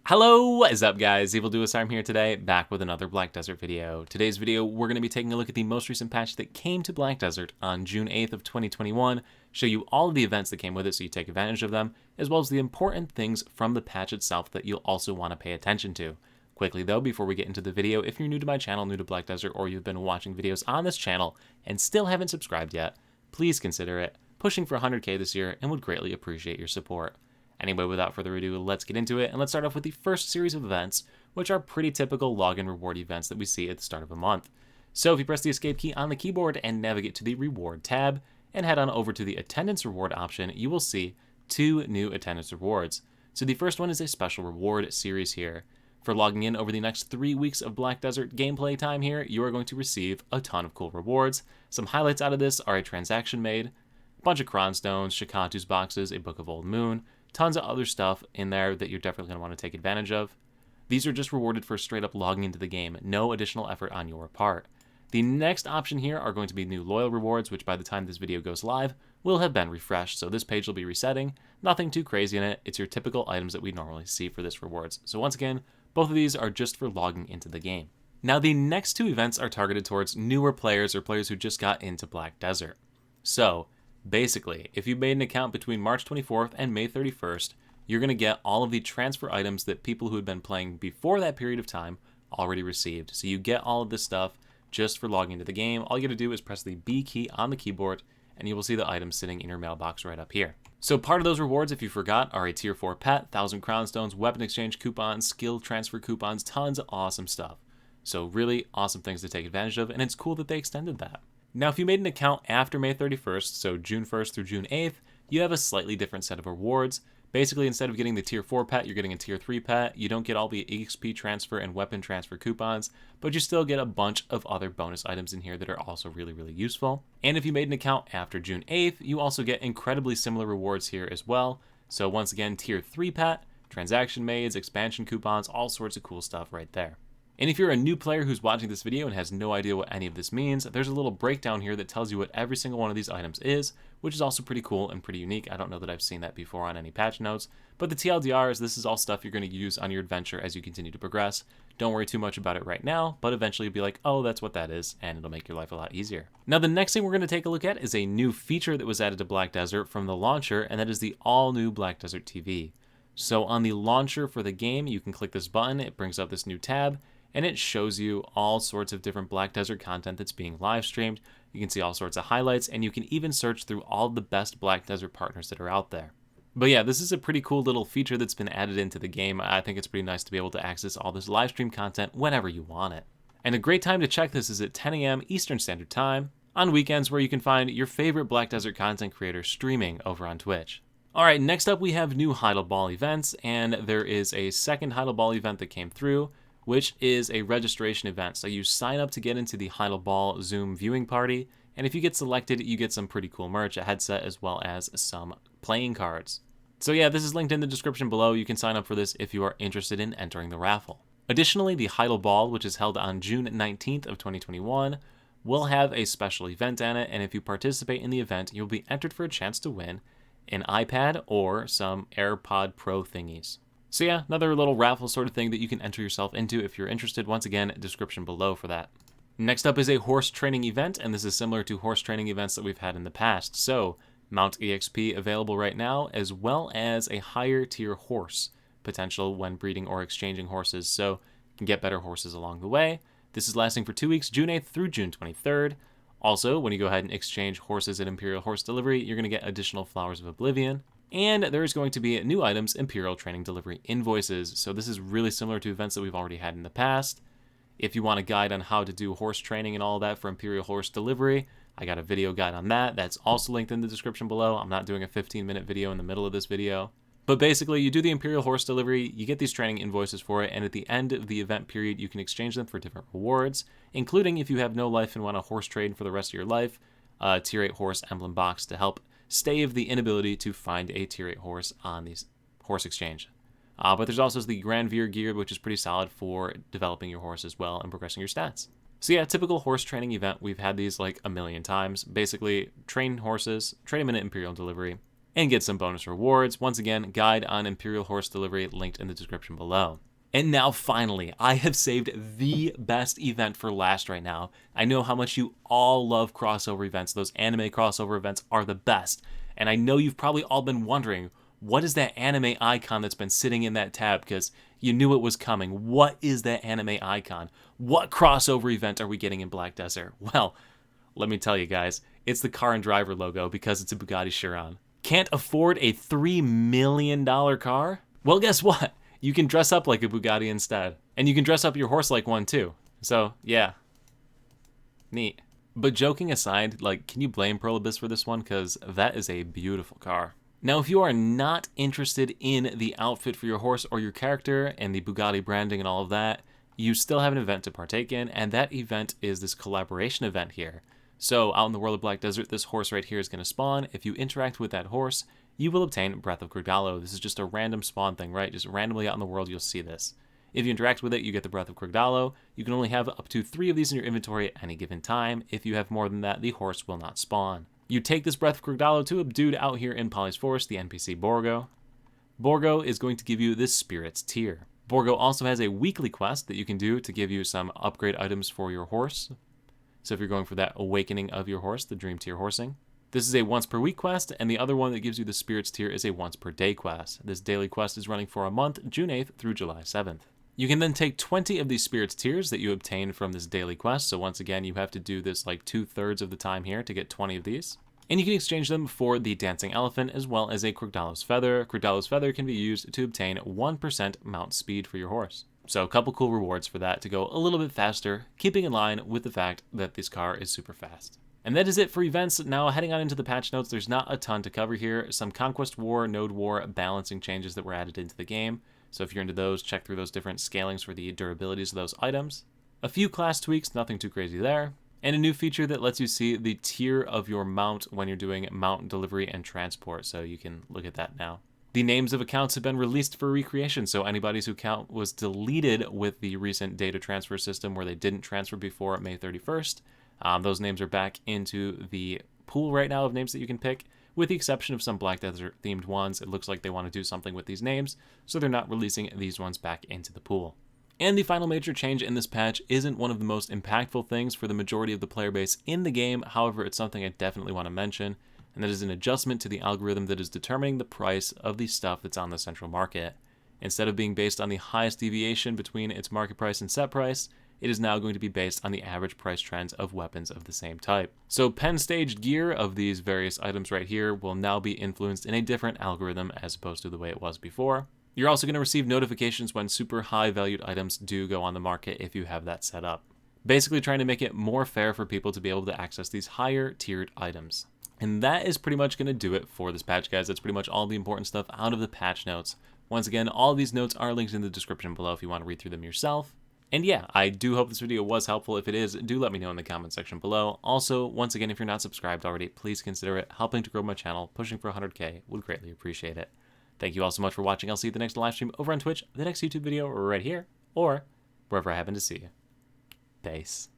Hello, what is up guys? I'm here today, back with another Black Desert video. Today's video, we're going to be taking a look at the most recent patch that came to Black Desert on June 8th of 2021, show you all of the events that came with it so you take advantage of them, as well as the important things from the patch itself that you'll also want to pay attention to. Quickly though, before we get into the video, if you're new to my channel, new to Black Desert, or you've been watching videos on this channel and still haven't subscribed yet, please consider it. Pushing for 100k this year and would greatly appreciate your support. Anyway, without further ado, let's get into it, and let's start off with the first series of events, which are pretty typical login reward events that we see at the start of a month. So if you press the escape key on the keyboard and navigate to the reward tab, and head on over to the attendance reward option, you will see two new attendance rewards. So the first one is a special reward series here. For logging in over the next 3 weeks of Black Desert gameplay time here, you are going to receive a ton of cool rewards. Some highlights out of this are a transaction made, a bunch of Cron Stones, Shikatu's boxes, a Book of Old Moon, tons of other stuff in there that you're definitely going to want to take advantage of. These are just rewarded for straight up logging into the game, no additional effort on your part. The next option here are going to be new loyal rewards, which by the time this video goes live, will have been refreshed, so this page will be resetting. Nothing too crazy in it, it's your typical items that we normally see for this rewards. So once again, both of these are just for logging into the game. Now the next two events are targeted towards newer players or players who just got into Black Desert. So, basically, if you made an account between March 24th and May 31st, you're going to get all of the transfer items that people who had been playing before that period of time already received. So you get all of this stuff just for logging into the game. All you got to do is press the B key on the keyboard, and you will see the items sitting in your mailbox right up here. So part of those rewards, if you forgot, are a tier 4 pet, 1,000 crown stones, weapon exchange coupons, skill transfer coupons, tons of awesome stuff. So really awesome things to take advantage of, and it's cool that they extended that. Now, if you made an account after May 31st, so June 1st through June 8th, you have a slightly different set of rewards. Basically, instead of getting the tier 4 pet, you're getting a tier 3 pet. You don't get all the EXP transfer and weapon transfer coupons, but you still get a bunch of other bonus items in here that are also really useful. And if you made an account after June 8th, you also get incredibly similar rewards here as well. So once again, tier 3 pet, transaction maids, expansion coupons, all sorts of cool stuff right there. And if you're a new player who's watching this video and has no idea what any of this means, there's a little breakdown here that tells you what every single one of these items is, which is also pretty cool and pretty unique. I don't know that I've seen that before on any patch notes, but the TLDR is this is all stuff you're going to use on your adventure as you continue to progress. Don't worry too much about it right now, but eventually you'll be like, oh, that's what that is, and it'll make your life a lot easier. Now, the next thing we're going to take a look at is a new feature that was added to Black Desert from the launcher, and that is the all-new Black Desert TV. So on the launcher for the game, you can click this button, it brings up this new tab, and it shows you all sorts of different Black Desert content that's being live streamed. You can see all sorts of highlights, and you can even search through all the best Black Desert partners that are out there. But yeah, this is a pretty cool little feature that's been added into the game. I think it's pretty nice to be able to access all this live stream content whenever you want it. And a great time to check this is at 10 a.m. Eastern Standard Time, on weekends where you can find your favorite Black Desert content creators streaming over on Twitch. Alright, next up we have new Heidel Ball events, and there is a second Heidel Ball event that came through, which is a registration event. So you sign up to get into the Heidel Ball Zoom viewing party, and if you get selected, you get some pretty cool merch, a headset, as well as some playing cards. So yeah, this is linked in the description below. You can sign up for this if you are interested in entering the raffle. Additionally, the Heidel Ball, which is held on June 19th of 2021, will have a special event on it, and if you participate in the event, you'll be entered for a chance to win an iPad or some AirPod Pro thingies. So yeah, another little raffle sort of thing that you can enter yourself into if you're interested. Once again, description below for that. Next up is a horse training event, and this is similar to horse training events that we've had in the past. So, Mount EXP available right now, as well as a higher tier horse potential when breeding or exchanging horses, so you can get better horses along the way. This is lasting for 2 weeks, June 8th through June 23rd. Also, when you go ahead and exchange horses at Imperial Horse Delivery, you're going to get additional Flowers of Oblivion. And there is going to be new items, Imperial Training Delivery invoices. So this is really similar to events that we've already had in the past. If you want a guide on how to do horse training and all that for Imperial Horse Delivery, I got a video guide on that. That's also linked in the description below. I'm not doing a 15-minute video in the middle of this video. But basically, you do the Imperial Horse Delivery, you get these training invoices for it, and at the end of the event period, you can exchange them for different rewards, including if you have no life and want a horse trade for the rest of your life, a Tier 8 horse emblem box to help stave the inability to find a Tier 8 horse on these horse exchange. But there's also the Grand Veer gear, which is pretty solid for developing your horse as well and progressing your stats. So yeah, typical horse training event. We've had these like a million times. Basically, train horses, trade them in an Imperial Delivery, and get some bonus rewards. Once again, guide on Imperial Horse delivery linked in the description below. And now finally, I have saved the best event for last right now. I know how much you all love crossover events. Those anime crossover events are the best. And I know you've probably all been wondering, what is that anime icon that's been sitting in that tab? Because you knew it was coming. What is that anime icon? What crossover event are we getting in Black Desert? Well, let me tell you guys, it's the Car and Driver logo because it's a Bugatti Chiron. Can't afford a $3 million car? Well, guess what? You can dress up like a Bugatti instead. And you can dress up your horse like one too. So, yeah. Neat. But joking aside, like, can you blame Prolibus for this one? Because that is a beautiful car. Now, if you are not interested in the outfit for your horse or your character and the Bugatti branding and all of that, you still have an event to partake in, and that event is this collaboration event here. So, out in the world of Black Desert, this horse right here is going to spawn. If you interact with that horse, you will obtain Breath of Krigdalo. This is just a random spawn thing, right? Just randomly out in the world, you'll see this. If you interact with it, you get the Breath of Krigdalo. You can only have up to 3 of these in your inventory at any given time. If you have more than that, the horse will not spawn. You take this Breath of Krigdalo to a dude out here in Polly's Forest, the NPC Borgo. Borgo is going to give you this Spirits tier. Borgo also has a weekly quest that you can do to give you some upgrade items for your horse. So if you're going for that awakening of your horse, the Dream tier horsing. This is a once per week quest, and the other one that gives you the Spirits tier is a once per day quest. This daily quest is running for a month, June 8th through July 7th. You can then take 20 of these Spirits tiers that you obtain from this daily quest. So once again, you have to do this like 2/3 of the time here to get 20 of these. And you can exchange them for the Dancing Elephant as well as a Krigdalo's Feather. Krigdalo's Feather can be used to obtain 1% mount speed for your horse. So a couple cool rewards for that to go a little bit faster, keeping in line with the fact that this car is super fast. And that is it for events. Now, heading on into the patch notes, there's not a ton to cover here. Some Conquest War, Node War balancing changes that were added into the game. So if you're into those, check through those different scalings for the durabilities of those items. A few class tweaks, nothing too crazy there. And a new feature that lets you see the tier of your mount when you're doing mount delivery and transport. So you can look at that now. The names of accounts have been released for recreation, so anybody whose account was deleted with the recent data transfer system where they didn't transfer before May 31st, those names are back into the pool right now of names that you can pick, with the exception of some Black Desert themed ones. It looks like they want to do something with these names, so they're not releasing these ones back into the pool. And the final major change in this patch isn't one of the most impactful things for the majority of the player base in the game. However, it's something I definitely want to mention, and that is an adjustment to the algorithm that is determining the price of the stuff that's on the central market. Instead of being based on the highest deviation between its market price and set price, it is now going to be based on the average price trends of weapons of the same type. So pen-staged gear of these various items right here will now be influenced in a different algorithm as opposed to the way it was before. You're also going to receive notifications when super high valued items do go on the market if you have that set up. Basically trying to make it more fair for people to be able to access these higher tiered items. And that is pretty much going to do it for this patch, guys. That's pretty much all the important stuff out of the patch notes. Once again, all of these notes are linked in the description below if you want to read through them yourself. And yeah, I do hope this video was helpful. If it is, do let me know in the comment section below. Also, once again, if you're not subscribed already, please consider it. Helping to grow my channel, pushing for 100K, would greatly appreciate it. Thank you all so much for watching. I'll see you at the next live stream over on Twitch, the next YouTube video right here, or wherever I happen to see you. Peace.